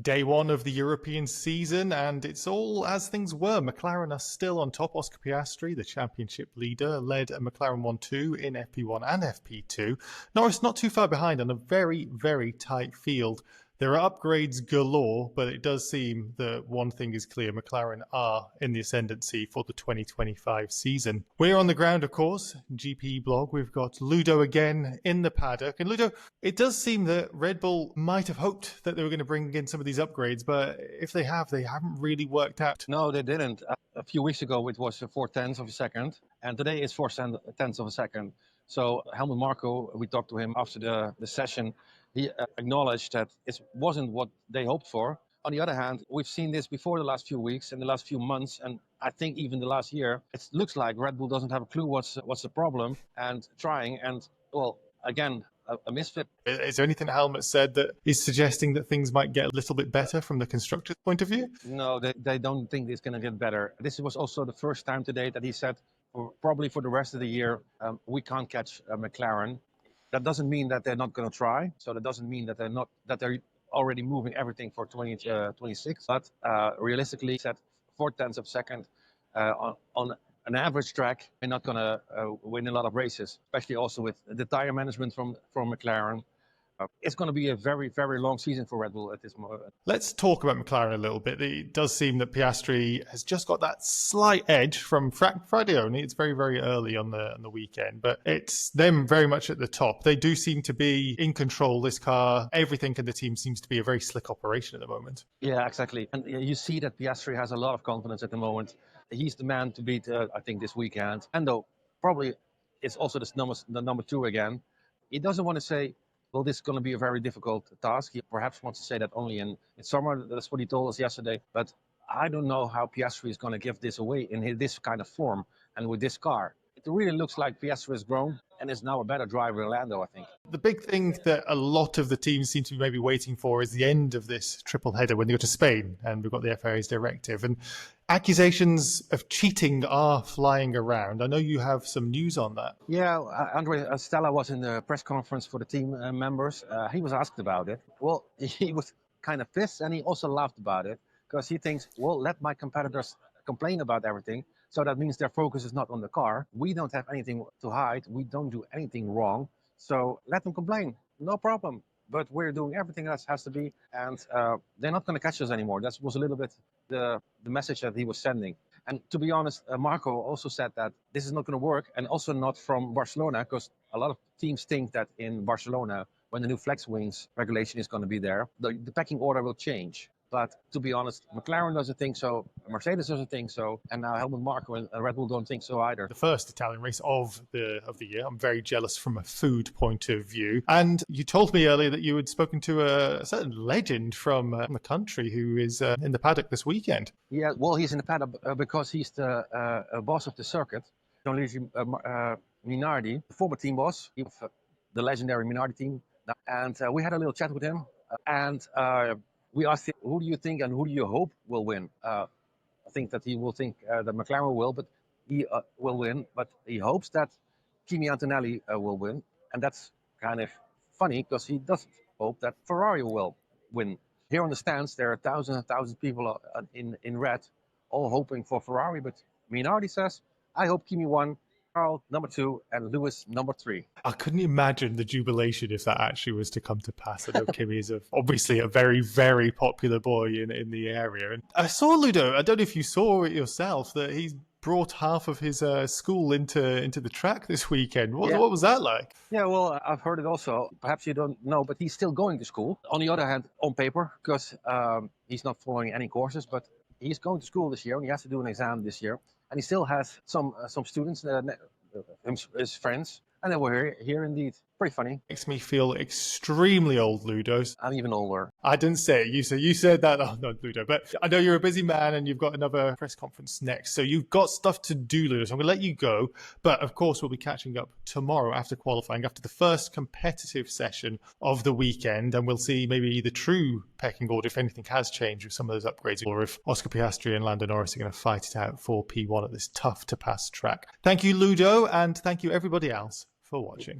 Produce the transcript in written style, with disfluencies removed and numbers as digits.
Day one of the European season, and it's all as things were. McLaren are still on top. Oscar Piastri, the championship leader, led a McLaren 1-2 in FP1 and FP2. Norris not too far behind on a very, very tight field. There are upgrades galore, but it does seem that one thing is clear. McLaren are in the ascendancy for the 2025 season. We're on the ground, of course, GPblog. We've got Ludo again in the paddock. And Ludo, it does seem that Red Bull might have hoped that they were going to bring in some of these upgrades, but if they have, they haven't really worked out. No, they didn't. A few weeks ago, it was 4/10 of a second, and today it's 4/10 of a second. So Helmut Marko, we talked to him after the session. He acknowledged that it wasn't what they hoped for. On the other hand, we've seen this before the last few weeks and the last few months, and I think even the last year. It looks like Red Bull doesn't have a clue what's the problem, and trying, and well, again, a misfit. Is there anything Helmut said that is suggesting that things might get a little bit better from the constructor's point of view? No, they don't think it's going to get better. This was also the first time today that he said, probably for the rest of the year, we can't catch McLaren. That doesn't mean that they're not going to try. So that doesn't mean that they're already moving everything for 2026. But realistically, he said 4/10 of a second on an average track, they're not going to win a lot of races, especially also with the tire management from McLaren. It's going to be a very, very long season for Red Bull at this moment. Let's talk about McLaren a little bit. It does seem that Piastri has just got that slight edge from Friday only. It's very, very early on the weekend, but it's them very much at the top. They do seem to be in control, this car. Everything in the team seems to be a very slick operation at the moment. Yeah, exactly. And you see that Piastri has a lot of confidence at the moment. He's the man to beat, I think, this weekend. And though probably it's also the number two again. He doesn't want to say, well, this is going to be a very difficult task. He perhaps wants to say that only in summer. That's what he told us yesterday. But I don't know how Piastri is going to give this away in this kind of form and with this car. It really looks like Piastri has grown and is now a better driver than Lando, I think. The big thing that a lot of the teams seem to be maybe waiting for is the end of this triple header when they go to Spain, and we've got the FIA's directive. And accusations of cheating are flying around. I know you have some news on that. Yeah, Andre Stella was in the press conference for the team members. He was asked about it. Well, he was kind of pissed, and he also laughed about it because he thinks, well, let my competitors complain about everything. So that means their focus is not on the car. We don't have anything to hide. We don't do anything wrong. So let them complain. No problem. But we're doing everything that has to be. And they're not going to catch us anymore. That was a little bit the message that he was sending. And to be honest, Marko also said that this is not going to work. And also not from Barcelona, because a lot of teams think that in Barcelona, when the new flex wings regulation is going to be there, the pecking order will change. But to be honest, McLaren doesn't think so, Mercedes doesn't think so, and now Helmut Marko and Red Bull don't think so either. The first Italian race of the year. I'm very jealous from a food point of view. And you told me earlier that you had spoken to a certain legend from the country who is in the paddock this weekend. Yeah, well, he's in the paddock because he's the boss of the circuit, Gianluigi Minardi, the former team boss of the legendary Minardi team. And we had a little chat with him, and we asked him, who do you think and who do you hope will win? I think that he will think that McLaren will, but he will win. But he hopes that Kimi Antonelli will win. And that's kind of funny because he doesn't hope that Ferrari will win. Here on the stands, there are thousands and thousands of people in red, all hoping for Ferrari. But Minardi says, I hope Kimi won, Carl number 2, and Lewis number 3. I couldn't imagine the jubilation if that actually was to come to pass. I know Kimi is obviously a very, very popular boy in the area. And I saw, Ludo, I don't know if you saw it yourself, that he's brought half of his school into the track this weekend. What was that like? Yeah, well, I've heard it also. Perhaps you don't know, but he's still going to school. On the other hand, on paper, because he's not following any courses, but he's going to school this year and he has to do an exam this year. And he still has some students, his friends, and they were here indeed. Pretty funny. Makes me feel extremely old, Ludo. I'm even older. I didn't say it. You said that. Oh, no, Ludo. But I know you're a busy man and you've got another press conference next. So you've got stuff to do, Ludo. So I'm going to let you go. But of course, we'll be catching up tomorrow after qualifying, after the first competitive session of the weekend. And we'll see maybe the true pecking order, if anything has changed with some of those upgrades, or if Oscar Piastri and Lando Norris are going to fight it out for P1 at this tough to pass track. Thank you, Ludo. And thank you, everybody else, for watching.